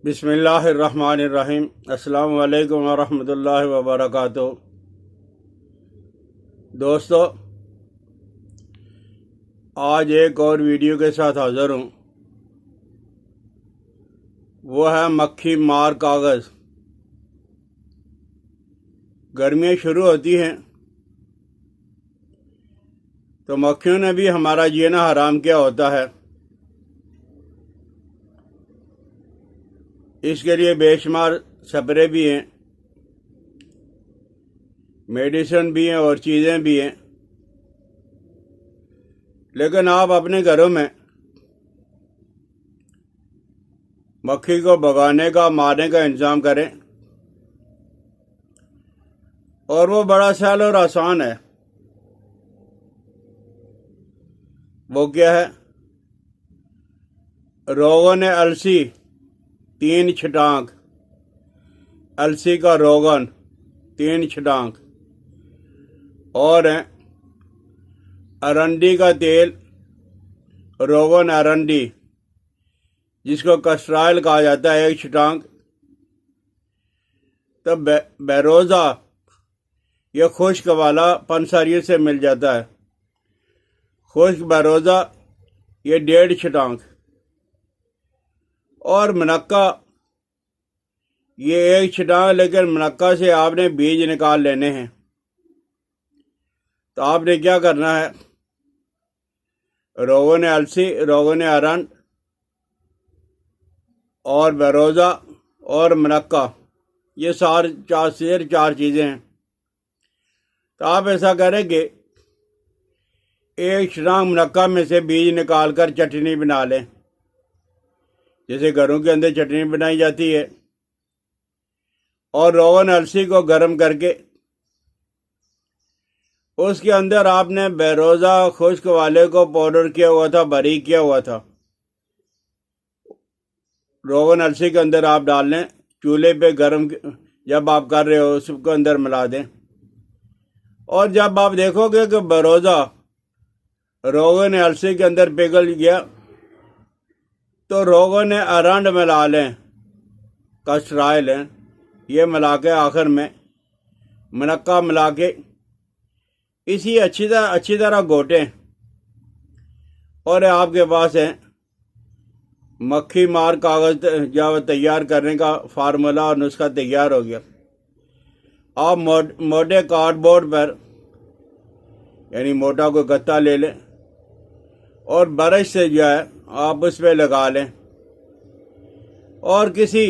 बिस्मिल्लाहिर्रहमानिर्रहीम। अस्सलामु अलैकुम वरहमतुल्लाहि वबरकातुहू। दोस्तों, आज एक और वीडियो के साथ हाज़िर हूँ। वो है मक्खी मार कागज़। गर्मियाँ शुरू होती हैं तो मक्खियों ने भी हमारा जीना हराम किया होता है। इसके लिए बेशुमार स्प्रे भी हैं, मेडिसिन भी हैं और चीज़ें भी हैं। लेकिन आप अपने घरों में मक्खी को भगाने का, मारने का इंतज़ाम करें, और वो बड़ा सहल और आसान है। वो क्या है? रोगन अलसी 3 छटांक, अलसी का रोगन 3 छटांक, और अरंडी का तेल, रोगन अरंडी जिसको कस्ट्राइल कहा जाता है, 1 छटांक। तब बेरोज़ा यह खुश्क वाला पंसारियों से मिल जाता है। खुश्क बेरोज़ा ये 1.5 छटांक, और मुनक्का ये 1 छटांक। लेकिन मुनक्का से आपने बीज निकाल लेने हैं। तो आपने क्या करना है? रोगन अलसी, रोगन अरंड और बेरोज़ा और मुनक्का, ये चार चीज़ें हैं। तो आप ऐसा करें कि 1 छटांक मुनक्का में से बीज निकाल कर चटनी बना लें, जैसे घरों के अंदर चटनी बनाई जाती है। और रोगन अलसी को गर्म करके उसके अंदर आपने बेरोज़ा खुश्क वाले को पाउडर किया हुआ था, बारीक किया हुआ था, रोगन अलसी के अंदर आप डाल लें। चूल्हे पे गर्म जब आप कर रहे हो उसको अंदर मिला दें। और जब आप देखोगे कि बेरोज़ा रोगन अलसी के अंदर पिघल गया तो रोगन अरंड मिला लें, कस्ट्राइल है, ये मिला के आखिर में मुनक्का मिला के इसी अच्छी तरह घोटें, और आपके पास है मक्खी मार कागज़ जब तैयार करने का फार्मूला और नुस्खा तैयार हो गया। आप मोटे कार्डबोर्ड पर, यानी मोटा कोई गत्ता ले लें और ब्रश से जो है आप उस पर लगा लें, और किसी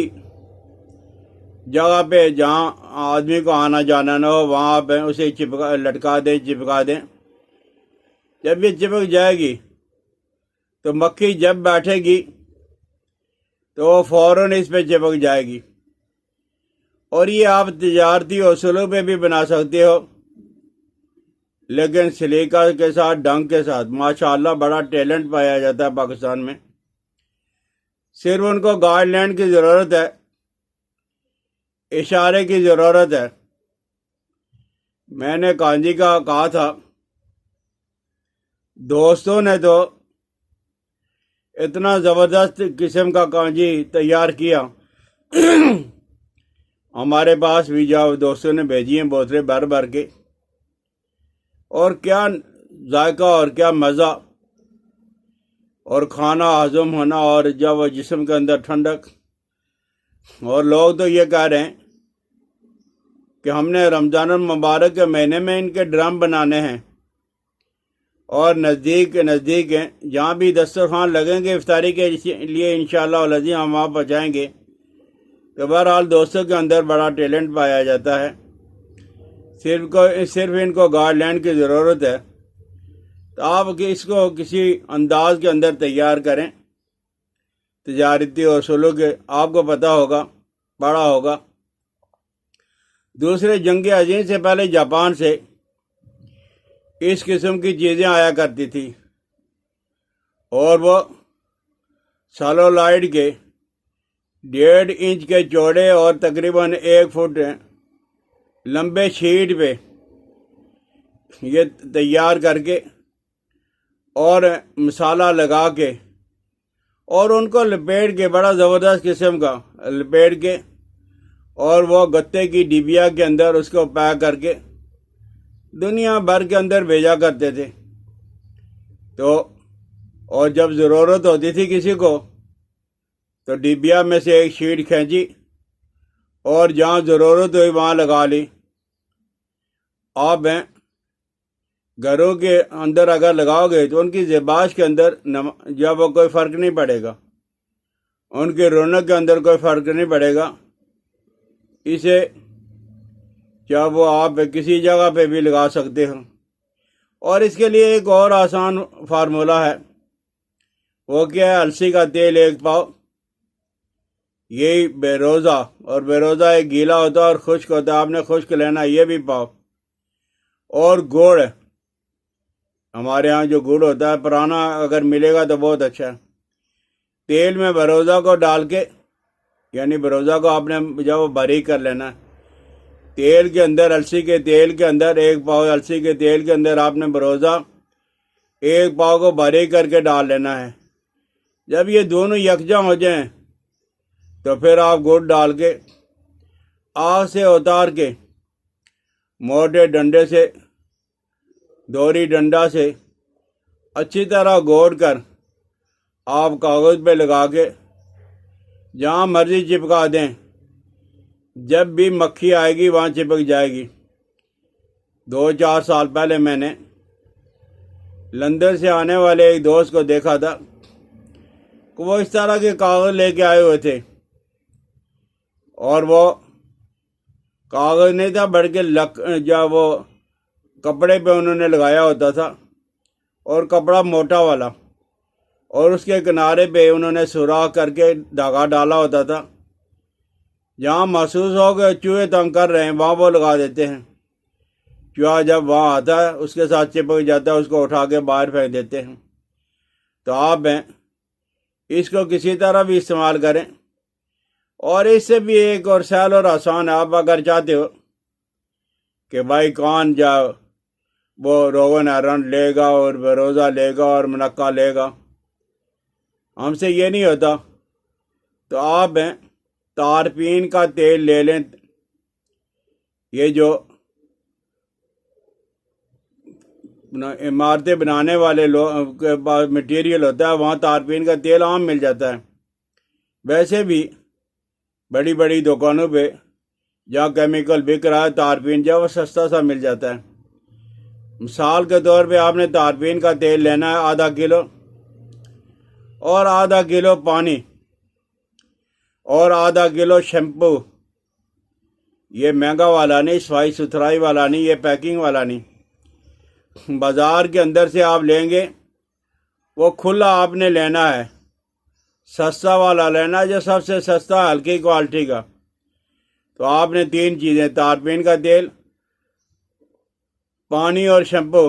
जगह पे जहाँ आदमी को आना जाना ना हो वहाँ पे उसे लटका दें, चिपका दें। जब ये चिपक जाएगी तो मक्खी जब बैठेगी तो वो फ़ौरन इस पे चिपक जाएगी। और ये आप तिजारती उसूलों पे भी बना सकते हो, लेकिन सलीका के साथ, ढंग के साथ। माशाअल्लाह बड़ा टैलेंट पाया जाता है पाकिस्तान में। सिर्फ उनको गाइडलाइन की ज़रूरत है, इशारे की ज़रूरत है। मैंने कांजी का कहा था, दोस्तों ने तो इतना ज़बरदस्त किस्म का कांजी तैयार किया हमारे पास भी जाओ, दोस्तों ने भेजी हैं बोतलें भर भर के, और क्या जायका और क्या मज़ा, और खाना हजम होना, और जब जिस्म के अंदर ठंडक। और लोग तो ये कह रहे हैं कि हमने रमज़ान मुबारक के महीने में इनके ड्रम बनाने हैं, और नज़दीक हैं, जहाँ भी दस्तरखान लगेंगे इफ्तारी के लिए इंशाअल्लाह अज़ीज़ हम वहाँ पहुँचाएँगे। तो बहरहाल दोस्तों के अंदर बड़ा टैलेंट पाया जाता है। सिर्फ इनको गाइडलाइन की ज़रूरत है। तो आप इसको किसी अंदाज के अंदर तैयार करें, तिजारती उसूलों के, आपको पता होगा, पढ़ा होगा। दूसरे जंग अज़ीम से पहले जापान से इस किस्म की चीज़ें आया करती थी, और वो सेलुलोइड के 1.5 इंच के चौड़े और तकरीबन 1 फुट लंबे शीट पे ये तैयार करके और मसाला लगा के और उनको लपेट के, बड़ा ज़बरदस्त किस्म का लपेट के, और वो गत्ते की डिबिया के अंदर उसको पैक करके दुनिया भर के अंदर भेजा करते थे। तो और जब ज़रूरत होती थी किसी को तो डिबिया में से एक शीट खींची और जहाँ ज़रूरत हुई वहाँ लगा ली। आप हैं घरों के अंदर अगर लगाओगे तो उनकी ज़िबाश के अंदर जब वो कोई फ़र्क नहीं पड़ेगा, उनकी रौनक के अंदर कोई फ़र्क नहीं पड़ेगा। इसे क्या वो आप किसी जगह पे भी लगा सकते हो। और इसके लिए एक और आसान फार्मूला है, वो क्या है, अलसी का तेल 1 पाव, यही बेरोज़ा, और बेरोज़ा एक गीला होता है और खुश्क होता है, आपने खुश्क लेना, ये भी पाव। और गुड़, हमारे यहाँ जो गुड़ होता है पुराना अगर मिलेगा तो बहुत अच्छा है। तेल में बेरोज़ा को डाल के, यानी बेरोज़ा को आपने जब बारीक कर लेना है, तेल के अंदर, अलसी के तेल के अंदर 1 पाव अलसी के तेल के अंदर आपने बेरोज़ा 1 पाव को बारीक करके डाल लेना है। जब ये दोनों यकजा हो जाएं तो फिर आप गुड़ डाल के आग से उतार के मोटे डंडे से, दोहरी डंडा से अच्छी तरह घोट कर आप कागज़ पे लगा के जहाँ मर्ज़ी चिपका दें। जब भी मक्खी आएगी वहाँ चिपक जाएगी। 2-4 साल पहले मैंने लंदन से आने वाले एक दोस्त को देखा था कि वो इस तरह के कागज़ लेके आए हुए थे, और वो कागज़ नहीं था बल्कि जब वो कपड़े पे उन्होंने लगाया होता था, और कपड़ा मोटा वाला, और उसके किनारे पे उन्होंने सुराख करके धागा डाला होता था। जहाँ महसूस हो कि चूहे तंग कर रहे हैं वहाँ वो लगा देते हैं। चूहा जब वहाँ आता है उसके साथ चिपक जाता है, उसको उठा के बाहर फेंक देते हैं। तो आप हैं इसको किसी तरह भी इस्तेमाल करें। और इससे भी एक और सहल और आसान है, आप अगर चाहते हो कि भाई कौन जा वो रोगन आयरन लेगा और बेरोज़ा लेगा और मुनक्का लेगा, हमसे ये नहीं होता। तो आप हैं तारपीन का तेल ले लें। ये जो इमारतें बनाने वाले लोग के पास मटेरियल होता है वहाँ तारपीन का तेल आम मिल जाता है। वैसे भी बड़ी बड़ी दुकानों पे जहाँ केमिकल बिक रहा है, तारपीन जो वो सस्ता सा मिल जाता है। मिसाल के तौर पे आपने तारपीन का तेल लेना है आधा किलो, और आधा किलो पानी, और आधा किलो शैम्पू। ये महंगा वाला नहीं, सफाई सुथराई वाला नहीं, ये पैकिंग वाला नहीं। बाज़ार के अंदर से आप लेंगे वो खुला आपने लेना है, सस्ता वाला लेना है जो सबसे सस्ता हल्की क्वालिटी का। तो आपने 3 चीज़ें, तारपीन का तेल, पानी और शैम्पू,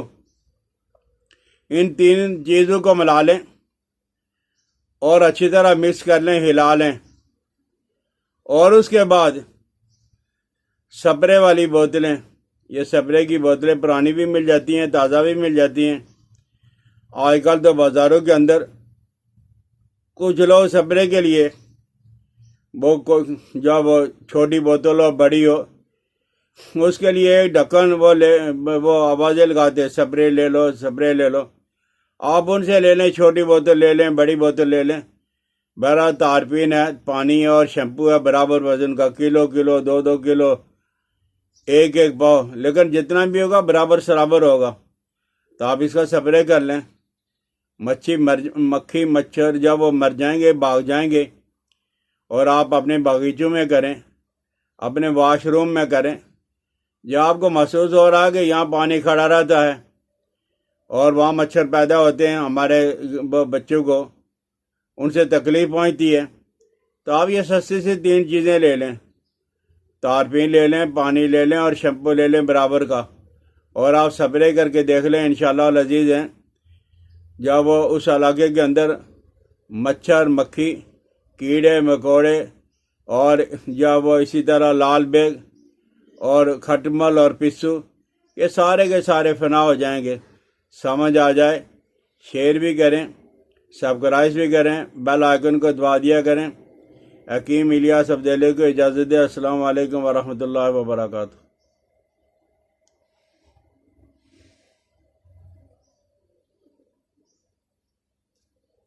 इन 3 चीज़ों को मिला लें और अच्छी तरह मिक्स कर लें, हिला लें। और उसके बाद स्प्रे वाली बोतलें, ये स्प्रे की बोतलें पुरानी भी मिल जाती हैं, ताज़ा भी मिल जाती हैं। आजकल तो बाज़ारों के अंदर कुछ लोग स्प्रे के लिए वो जब वो छोटी बोतल हो बड़ी हो उसके लिए एक ढक्कन वो आवाज़ें लगाते हैं, स्प्रे ले लो, स्प्रे ले लो। आप उनसे ले लें, छोटी बोतल ले लें, बड़ी बोतल ले लें। बड़ा तारपीन है, पानी और शैम्पू है बराबर वजन का, किलो किलो, 2-2 किलो, 1-1 पाव, लेकिन जितना भी होगा बराबर सराबर होगा। तो आप इसका स्प्रे कर लें। मक्खी मच्छर जब वो मर जाएंगे, भाग जाएंगे। और आप अपने बागीचों में करें, अपने वाशरूम में करें, जब आपको महसूस हो रहा है कि यहाँ पानी खड़ा रहता है और वहाँ मच्छर पैदा होते हैं, हमारे बच्चों को उनसे तकलीफ़ पहुँचती है, तो आप ये सस्ती से 3 चीज़ें ले लें। तारपीन ले लें, पानी ले लें और शैम्पू ले लें बराबर का, और आप स्प्रे करके देख लें। इंशाल्लाह लजीज हैं। जब वो उस इलाके के अंदर मच्छर, मक्खी, कीड़े मकोड़े और जब वो इसी तरह लाल बेग और खटमल और पिस्सू, ये सारे के सारे फना हो जाएंगे। समझ आ जाए शेयर भी करें सब्सक्राइब भी करें, बेल आइकन को दबा दिया करें। हकीम इलियास अब्देले को इजाज़त दे। अस्सलाम वालेकुम वरहमतुल्लाहि वबरकातुहू।